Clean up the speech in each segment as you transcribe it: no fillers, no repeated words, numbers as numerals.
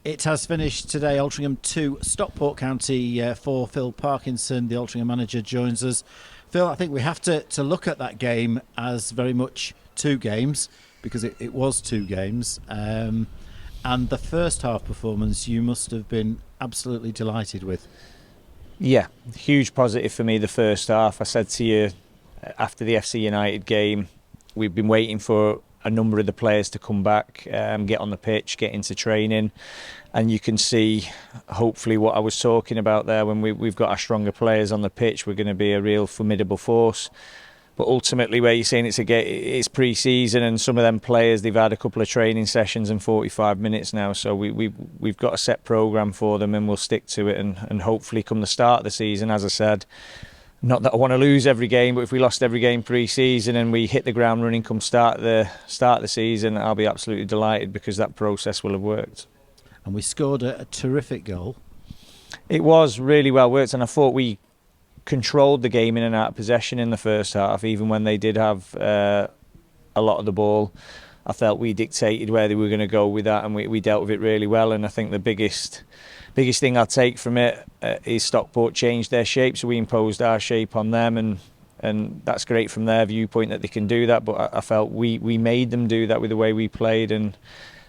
It has finished today. Altrincham 2, Stockport County 4. Phil Parkinson, the Altrincham manager, joins us. Phil, I think we have to look at that game as very much two games, because it was two games. And the first half performance you must have been absolutely delighted with. Yeah, huge positive for me the first half. I said to you after the FC United game, we've been waiting for a number of the players to come back, get on the pitch, get into training, and you can see hopefully what I was talking about there. When we've got our stronger players on the pitch, we're going to be a real formidable force. But ultimately, where you're saying it's pre-season, and some of them players, they've had a couple of training sessions and 45 minutes now, so we've got a set programme for them, and we'll stick to it, and hopefully come the start of the season, as I said, not that I want to lose every game, but if we lost every game pre-season and we hit the ground running come start of the season, I'll be absolutely delighted, because that process will have worked. And we scored a terrific goal. It was really well worked, and I thought we controlled the game in and out of possession in the first half, even when they did have a lot of the ball. I felt we dictated where they were going to go with that, and we dealt with it really well. And I think the biggest thing I'll take from it is Stockport changed their shape, so we imposed our shape on them, and that's great from their viewpoint that they can do that. But I felt we made them do that with the way we played. And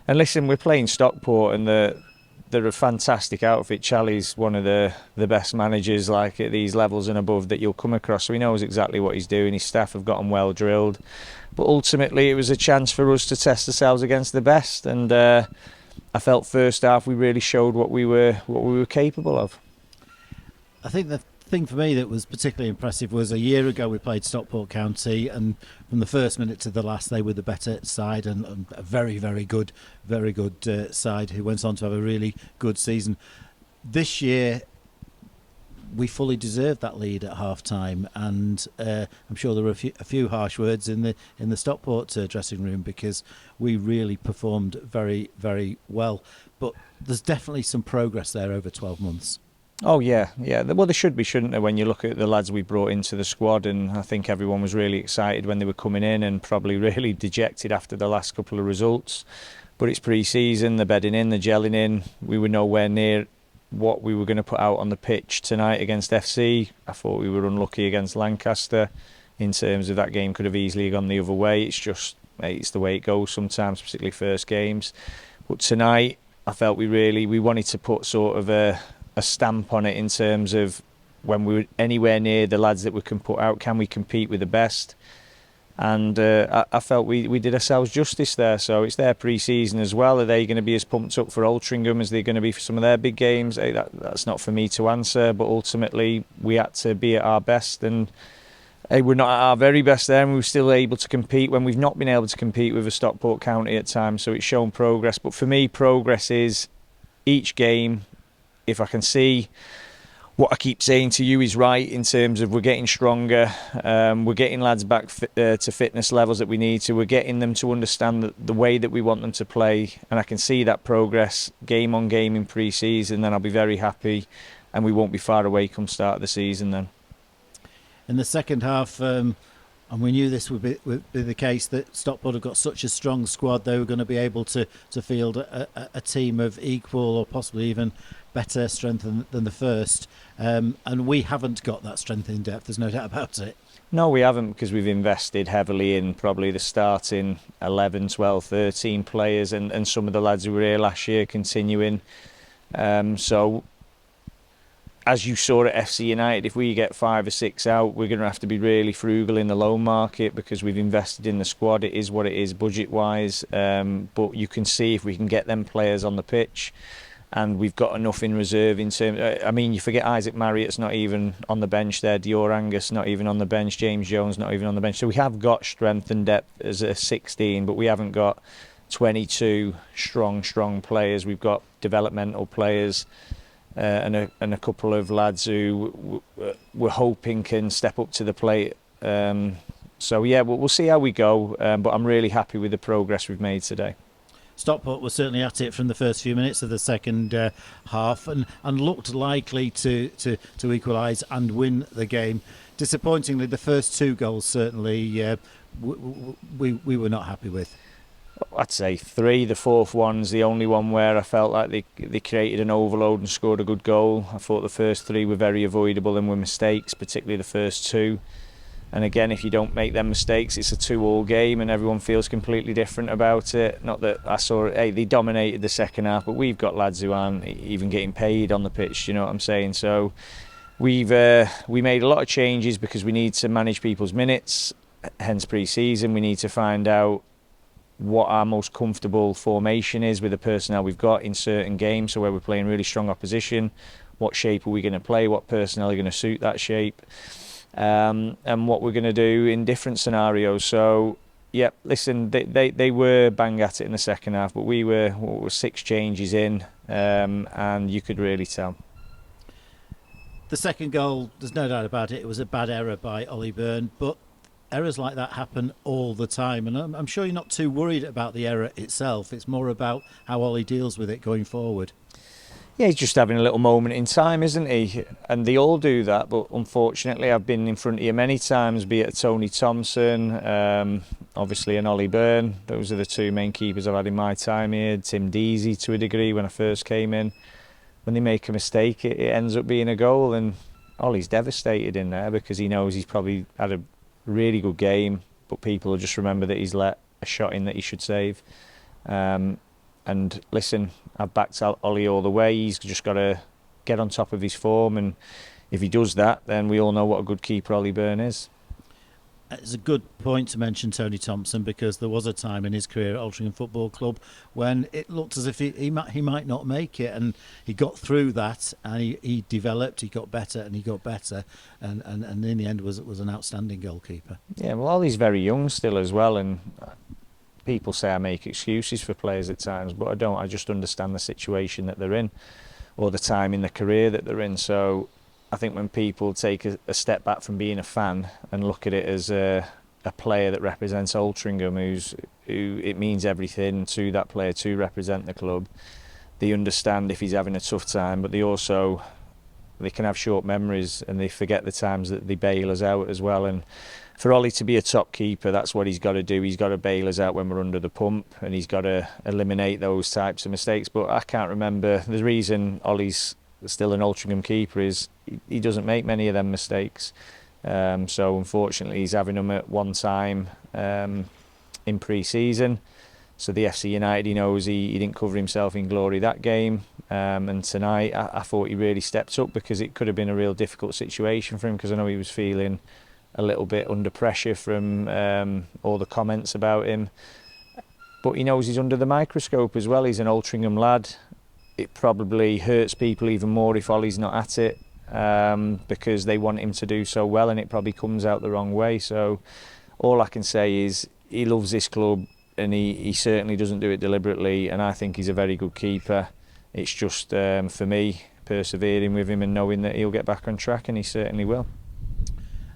listen, we're playing Stockport, and they're a fantastic outfit. Charlie's one of the best managers, like at these levels and above, that you'll come across. So he knows exactly what he's doing. His staff have got him well drilled. But ultimately, it was a chance for us to test ourselves against the best. And I felt first half we really showed what we were capable of. I think the thing for me that was particularly impressive was a year ago we played Stockport County, and from the first minute to the last they were the better side, and a very, very good side who went on to have a really good season. This year we fully deserved that lead at half time, and I'm sure there were a few harsh words in the Stockport dressing room, because we really performed very, very well. But there's definitely some progress there over 12 months. Oh yeah. Well, there should be, shouldn't there, when you look at the lads we brought into the squad, and I think everyone was really excited when they were coming in, and probably really dejected after the last couple of results. But it's pre-season, the bedding in, the gelling in. We were nowhere near what we were going to put out on the pitch tonight against FC. I thought we were unlucky against Lancaster in terms of that game could have easily gone the other way. It's the way it goes sometimes, particularly first games. But tonight I felt we wanted to put sort of a stamp on it in terms of when we were anywhere near the lads that we can put out, can we compete with the best? And I felt we did ourselves justice there. So it's their pre-season as well. Are they going to be as pumped up for Altrincham as they're going to be for some of their big games? That's not for me to answer, but ultimately we had to be at our best, and we're not at our very best there, and we were still able to compete when we've not been able to compete with a Stockport County at times. So it's shown progress. But for me, progress is each game, if I can see what I keep saying to you is right in terms of we're getting stronger, we're getting lads back to fitness levels that we need to, we're getting them to understand the way that we want them to play, and I can see that progress game on game in pre-season, then I'll be very happy, and we won't be far away come start of the season then. In the second half, and we knew this would be the case, that Stockport have got such a strong squad, they were going to be able to field a team of equal or possibly even better strength than the first, and we haven't got that strength in depth, there's no doubt about it. No, we haven't, because we've invested heavily in probably the starting 11, 12, 13 players, and some of the lads who were here last year continuing. So as you saw at FC United, if we get 5 or 6 out, we're going to have to be really frugal in the loan market, because we've invested in the squad. It is what it is budget wise, but you can see if we can get them players on the pitch, and we've got enough in reserve in terms. I mean, you forget Isaac Marriott's not even on the bench there. Dior Angus not even on the bench. James Jones not even on the bench. So we have got strength and depth as a 16, but we haven't got 22 strong players. We've got developmental players and a couple of lads who we're hoping can step up to the plate. So yeah, we'll see how we go. But I'm really happy with the progress we've made today. Stockport was certainly at it from the first few minutes of the second half, and looked likely to equalise and win the game. Disappointingly, the first 2 goals certainly we were not happy with. I'd say 3. The fourth one's the only one where I felt like they created an overload and scored a good goal. I thought the first 3 were very avoidable and were mistakes, particularly the first 2. And again, if you don't make them mistakes, it's a 2-2 game and everyone feels completely different about it. Not that I saw, hey, they dominated the second half, but we've got lads who aren't even getting paid on the pitch, you know what I'm saying? So we made a lot of changes because we need to manage people's minutes, hence pre-season. We need to find out what our most comfortable formation is with the personnel we've got in certain games. So where we're playing really strong opposition, what shape are we going to play, what personnel are going to suit that shape. And what we're going to do in different scenarios. So, yeah, listen, they were bang at it in the second half, but we were 6 changes in, and you could really tell. The second goal, there's no doubt about it, it was a bad error by Ollie Byrne, but errors like that happen all the time, and I'm sure you're not too worried about the error itself. It's more about how Ollie deals with it going forward. Yeah, he's just having a little moment in time, isn't he? And they all do that, but unfortunately I've been in front of you many times, be it Tony Thompson, obviously and Ollie Byrne. Those are the 2 main keepers I've had in my time here. Tim Deasy to a degree when I first came in. When they make a mistake, it ends up being a goal, and Ollie's devastated in there because he knows he's probably had a really good game, but people will just remember that he's let a shot in that he should save. And listen, I've backed Ollie all the way. He's just got to get on top of his form, and if he does that, then we all know what a good keeper Ollie Byrne is. It's a good point to mention Tony Thompson, because there was a time in his career at Altrincham Football Club when it looked as if he might not make it, and he got through that, and he developed, he got better, and and in the end was an outstanding goalkeeper. Yeah, well, Ollie's very young still as well, and people say I make excuses for players at times, but I don't. I just understand the situation that they're in, or the time in the career that they're in. So I think when people take a step back from being a fan and look at it as a player that represents Altrincham, who it means everything to that player to represent the club, they understand if he's having a tough time, but they can have short memories and they forget the times that they bail us out as well. And for Ollie to be a top keeper, that's what he's got to do. He's got to bail us out when we're under the pump, and he's got to eliminate those types of mistakes. But I can't remember, the reason Ollie's still an Altrincham keeper is he doesn't make many of them mistakes. So unfortunately he's having them at one time in pre-season. So the FC United, he knows he didn't cover himself in glory that game. And tonight I thought he really stepped up, because it could have been a real difficult situation for him, because I know he was feeling a little bit under pressure from all the comments about him. But he knows he's under the microscope as well. He's an Altrincham lad. It probably hurts people even more if Ollie's not at it, because they want him to do so well, and it probably comes out the wrong way. So all I can say is he loves this club, and he certainly doesn't do it deliberately, and I think he's a very good keeper. It's just for me, persevering with him and knowing that he'll get back on track, and he certainly will.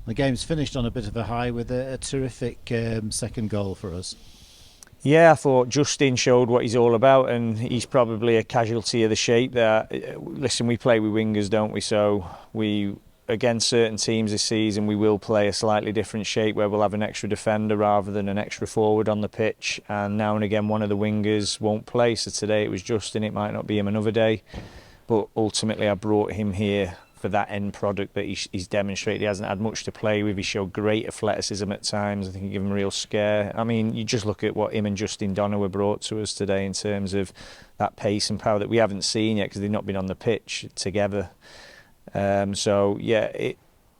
The game's finished on a bit of a high with a terrific second goal for us. Yeah, I thought Justin showed what he's all about, and he's probably a casualty of the shape there. Listen, we play with wingers, don't we? So against certain teams this season, we will play a slightly different shape where we'll have an extra defender rather than an extra forward on the pitch, and now and again one of the wingers won't play. So today it was Justin, it might not be him another day, but ultimately I brought him here for that end product that he's demonstrated. He hasn't had much to play with. He showed great athleticism at times. I think he gave him a real scare. I mean, you just look at what him and Justin Donner were brought to us today in terms of that pace and power that we haven't seen yet, because they've not been on the pitch together. So yeah,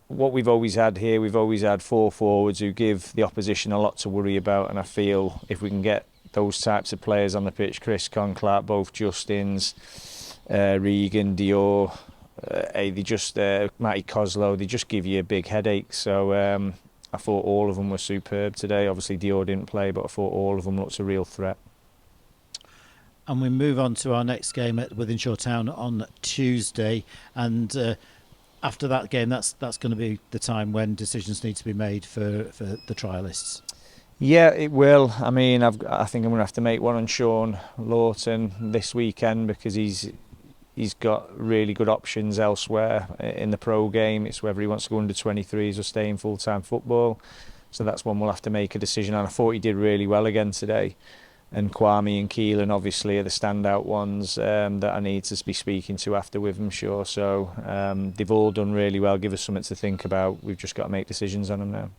what we've always had here, we've always had 4 forwards who give the opposition a lot to worry about, and I feel if we can get those types of players on the pitch, Chris Conclark, both Justins, Regan, Dior, Matty Coslow, they just give you a big headache. So I thought all of them were superb today. Obviously Dior didn't play, but I thought all of them looked a real threat. And we move on to our next game at Wythenshawe Town on Tuesday, and after that game, that's going to be the time when decisions need to be made for the trialists. Yeah, it will. I mean, I think I'm going to have to make one on Sean Lawton this weekend, because he's got really good options elsewhere in the pro game. It's whether he wants to go under 23s or stay in full-time football. So that's one we'll have to make a decision on. I thought he did really well again today. and Kwame and Keelan obviously are the standout ones that I need to be speaking to after with them, sure. So they've all done really well, give us something to think about. We've just got to make decisions on them now.